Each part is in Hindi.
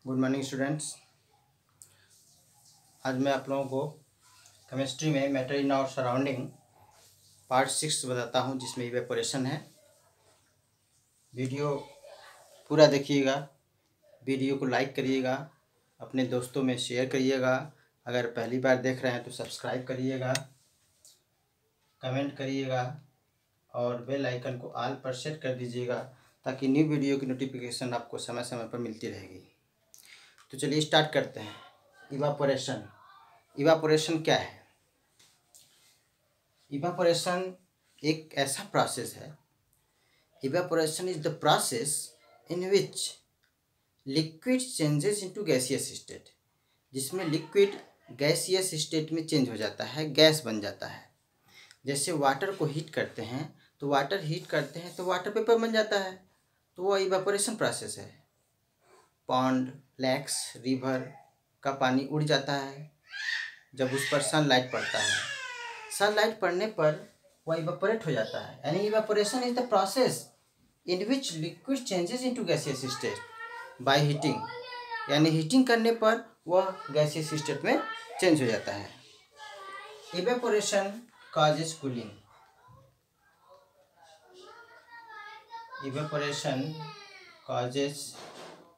Good morning students. आज मैं आप लोगों को केमिस्ट्री में मैटर इन और सराउंडिंग पार्ट 6 बताता हूं, जिसमें इवेपोरेशन है। वीडियो पूरा देखिएगा, वीडियो को लाइक करिएगा, अपने दोस्तों में शेयर करिएगा। अगर पहली बार देख रहे हैं तो सब्सक्राइब करिएगा, कमेंट करिएगा और बेल आइकन को ऑल पर सेट कर दीजिएगा, ताकि न्यू वीडियो की नोटिफिकेशन आपको समय समय पर मिलती रहेगी। तो चलिए स्टार्ट करते हैं। इवापोरेशन। इवापोरेशन क्या है? इवापोरेशन एक ऐसा प्रोसेस है। Evaporation is the process in which liquid changes into gaseous state, जिसमें लिक्विड गैसियस स्टेट में चेंज हो जाता है, गैस बन जाता है। जैसे वाटर को हीट करते हैं तो वाटर हीट करते हैं तो वाटर पेपर बन जाता है, तो वो इवापोरेशन प्रोसेस है। पॉन्ड, लेक्स, रिवर का पानी उड़ जाता है जब उस पर सनलाइट पड़ता है। सनलाइट पड़ने पर वह इवेपोरेट हो जाता है। यानी evaporation is the process in which liquid changes into gaseous state by heating, यानी हीटिंग करने पर वह गैसियस स्टेट में चेंज हो जाता है। Evaporation causes cooling. Evaporation causes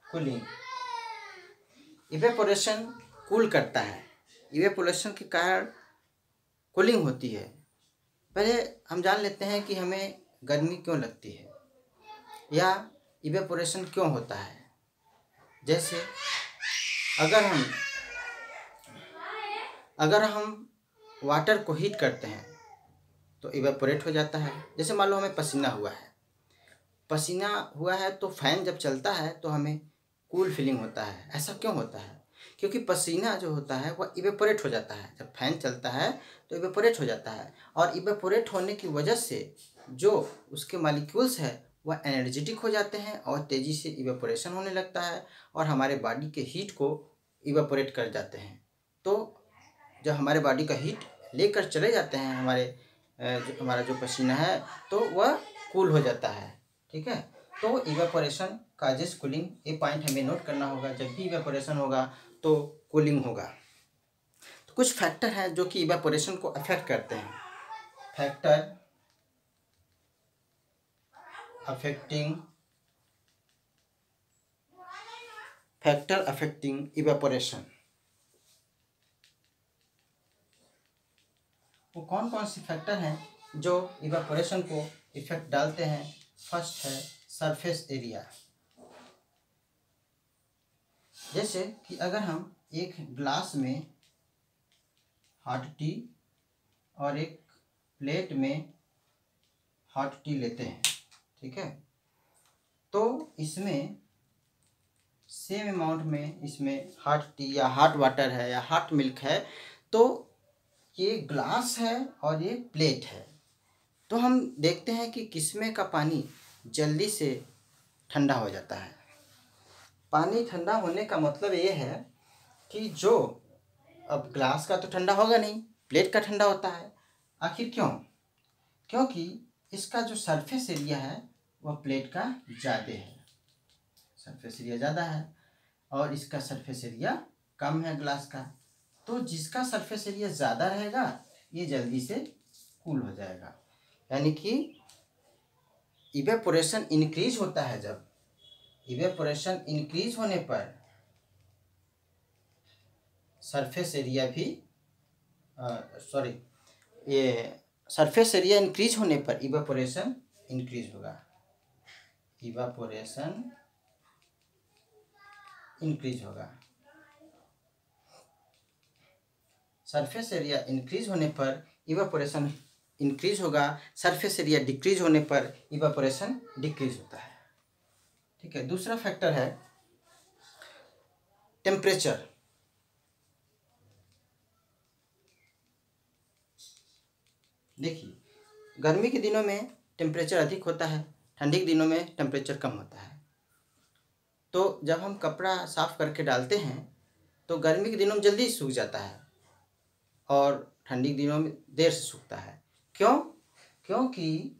cooling. Evaporation cool करता है। इवेपोरेशन के कारण कूलिंग होती है। पहले हम जान लेते हैं कि हमें गर्मी क्यों लगती है या इवेपोरेशन क्यों होता है। जैसे अगर हम वाटर को हीट करते हैं तो इवेपोरेट हो जाता है। जैसे मान लो हमें पसीना हुआ है तो फैन जब चलता है तो हमें कूल फीलिंग होता है। ऐसा क्यों होता है? क्योंकि पसीना जो होता है वह इवेपोरेट हो जाता है। जब फैन चलता है तो इवेपोरेट हो जाता है, और इवेपोरेट होने की वजह से जो उसके मॉलिक्यूल्स है वह एनर्जेटिक हो जाते हैं और तेज़ी से इवेपोरेशन होने लगता है और हमारे बॉडी के हीट को इवेपोरेट कर जाते हैं। तो जब हमारे बॉडी का हीट लेकर चले जाते हैं हमारा जो पसीना है तो वह कूल हो जाता है। ठीक है, तो इवेपोरेशन काजेस कूलिंग, ये पॉइंट हमें नोट करना होगा। जब भी इवेपोरेशन होगा तो कूलिंग होगा। तो कुछ फैक्टर हैं जो कि इवेपोरेशन को अफेक्ट करते हैं। Factor affecting evaporation. वो कौन कौन से फैक्टर हैं जो इवेपोरेशन को इफेक्ट डालते हैं? फर्स्ट है सरफेस एरिया। जैसे कि अगर हम एक ग्लास में हॉट टी और एक प्लेट में हॉट टी लेते हैं, ठीक है, तो इसमें सेम अमाउंट में इसमें हॉट टी या हॉट वाटर है या हॉट मिल्क है, तो ये ग्लास है और ये प्लेट है। तो हम देखते हैं कि किसमें का पानी जल्दी से ठंडा हो जाता है। पानी ठंडा होने का मतलब ये है कि जो अब ग्लास का तो ठंडा होगा नहीं, प्लेट का ठंडा होता है। आखिर क्यों? क्योंकि इसका जो सरफेस एरिया है वह प्लेट का ज़्यादा है, सरफेस एरिया ज़्यादा है, और इसका सरफेस एरिया कम है ग्लास का। तो जिसका सरफेस एरिया ज़्यादा रहेगा ये जल्दी से कूल हो जाएगा। यानी कि इवेपोरेशन इंक्रीज होता है। जब इवेपोरेशन इंक्रीज होने पर सरफेस एरिया भी सरफेस एरिया इंक्रीज होने पर इवेपोरेशन इंक्रीज होगा। इवेपोरेशन इंक्रीज होगा। सरफेस एरिया इंक्रीज होने पर इवेपोरेशन इंक्रीज होगा। सरफेस एरिया डिक्रीज होने पर इवेपोरेशन डिक्रीज होता है। ठीक है, दूसरा फैक्टर है टेम्परेचर। देखिए, गर्मी के दिनों में टेम्परेचर अधिक होता है, ठंडी के दिनों में टेम्परेचर कम होता है। तो जब हम कपड़ा साफ करके डालते हैं तो गर्मी के दिनों में जल्दी सूख जाता है और ठंडी के दिनों में देर से सूखता है। क्यों? क्योंकि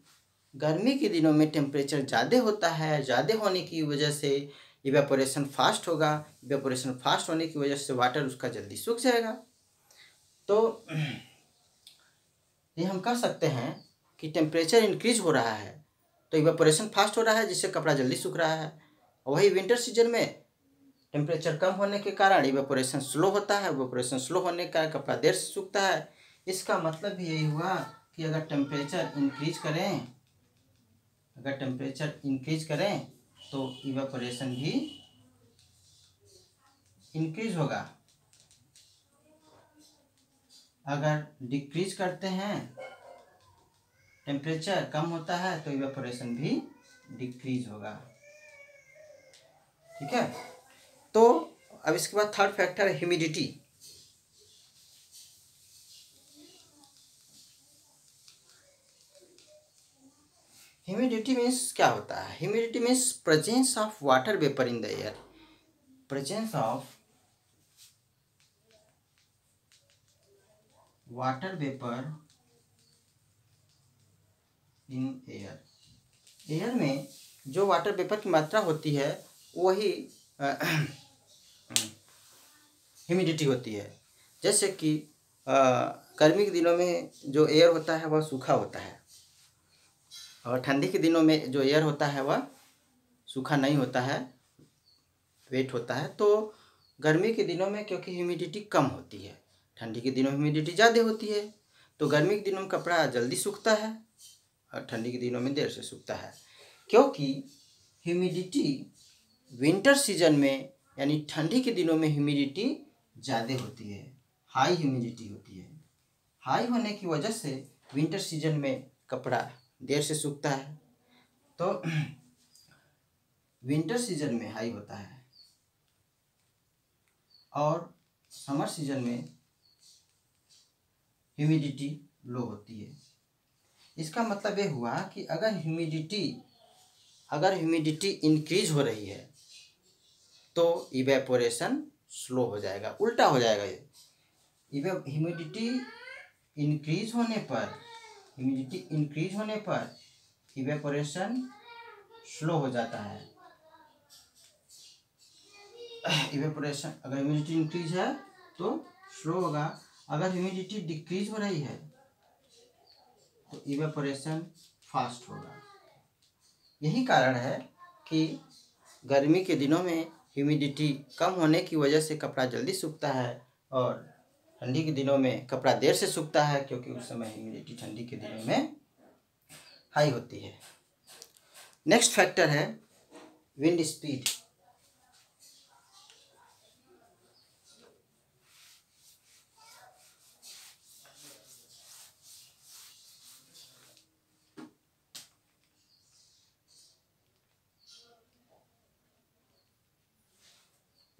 गर्मी के दिनों में टेम्परेचर ज़्यादा होता है। ज़्यादा होने की वजह से इवेपोरेशन फास्ट होगा, इवेपोरेशन फास्ट होने की वजह से वाटर उसका जल्दी सूख जाएगा। तो ये हम कह सकते हैं कि टेम्परेचर इंक्रीज हो रहा है तो इवेपोरेशन फास्ट हो रहा है, जिससे कपड़ा जल्दी सूख रहा है। वही विंटर सीजन में टेम्परेचर कम होने के कारण इवेपोरेशन स्लो होता है, इवेपोरेशन स्लो होने के कारण कपड़ा देर से सूखता है। इसका मतलब भी यही हुआ कि अगर टेम्परेचर इंक्रीज करें तो इवेपोरेशन भी इंक्रीज होगा। अगर डिक्रीज करते हैं, टेम्परेचर कम होता है तो इवेपोरेशन भी डिक्रीज होगा। ठीक है। तो अब इसके बाद थर्ड फैक्टर है ह्यूमिडिटी। ह्यूमिडिटी मीन्स क्या होता है? Humidity means presence of water vapour in the air. Presence of water vapour in air. Air में जो वाटर वेपर की मात्रा होती है वही ह्यूमिडिटी होती है। जैसे कि गर्मी के दिनों में जो एयर होता है वह सूखा होता है और ठंडी के दिनों में जो एयर होता है वह सूखा नहीं होता है, वेट होता है। तो गर्मी के दिनों में क्योंकि ह्यूमिडिटी कम होती है, ठंडी के दिनों में ह्यूमिडिटी ज़्यादा होती है, तो गर्मी के दिनों में कपड़ा जल्दी सूखता है और ठंडी के दिनों में देर से सूखता है। क्योंकि ह्यूमिडिटी विंटर सीजन में यानी ठंडी के दिनों में ह्यूमिडिटी ज़्यादा होती है, हाई ह्यूमिडिटी होती है। हाई होने की वजह से विंटर सीजन में कपड़ा देर से सूखता है। तो विंटर सीजन में हाई होता है और समर सीजन में ह्यूमिडिटी लो होती है। इसका मतलब ये हुआ कि अगर ह्यूमिडिटी इंक्रीज हो रही है तो इवेपोरेशन स्लो हो जाएगा, उल्टा हो जाएगा। ये ह्यूमिडिटी इंक्रीज होने पर इवेपोरेशन स्लो हो जाता है। इवेपोरेशन अगर ह्यूमिडिटी इंक्रीज है तो स्लो होगा, अगर ह्यूमिडिटी डिक्रीज हो रही है तो इवेपोरेशन फास्ट होगा। यही कारण है कि गर्मी के दिनों में ह्यूमिडिटी कम होने की वजह से कपड़ा जल्दी सूखता है और ठंडी के दिनों में कपड़ा देर से सूखता है, क्योंकि उस समय ह्यूमिडिटी ठंडी के दिनों में हाई होती है। नेक्स्ट फैक्टर है विंड स्पीड।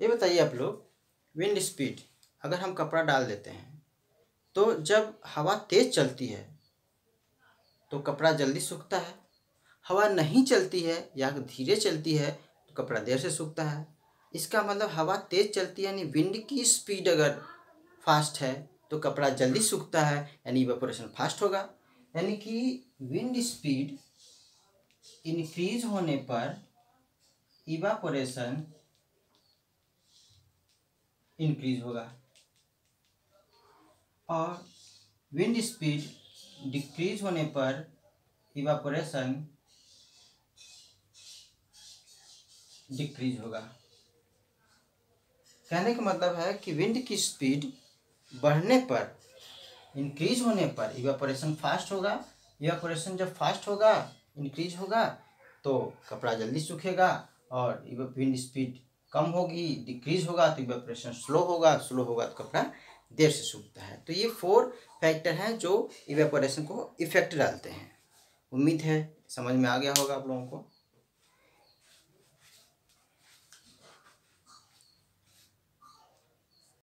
ये बताइए आप लोग, विंड स्पीड, अगर हम कपड़ा डाल देते हैं तो जब हवा तेज चलती है तो कपड़ा जल्दी सूखता है, हवा नहीं चलती है या धीरे चलती है तो कपड़ा देर से सूखता है। इसका मतलब हवा तेज चलती है यानी विंड की स्पीड अगर फास्ट है तो कपड़ा जल्दी सूखता है यानी इवेपोरेशन फास्ट होगा। यानी कि विंड स्पीड इंक्रीज होने पर इवेपोरेशन इंक्रीज होगा और विंड स्पीड डिक्रीज होने पर इवेपोरेशन डिक्रीज होगा। कहने का मतलब है कि विंड की स्पीड बढ़ने पर, इंक्रीज होने पर इवेपोरेशन फास्ट होगा। इवेपोरेशन जब फास्ट होगा, इंक्रीज होगा तो कपड़ा जल्दी सूखेगा और विंड स्पीड कम होगी, डिक्रीज होगा तो इवेपोरेशन स्लो होगा तो कपड़ा देर से सूखता है। तो ये 4 फैक्टर हैं जो इवेपोरेशन को इफेक्ट डालते हैं। उम्मीद है समझ में आ गया होगा आप लोगों को।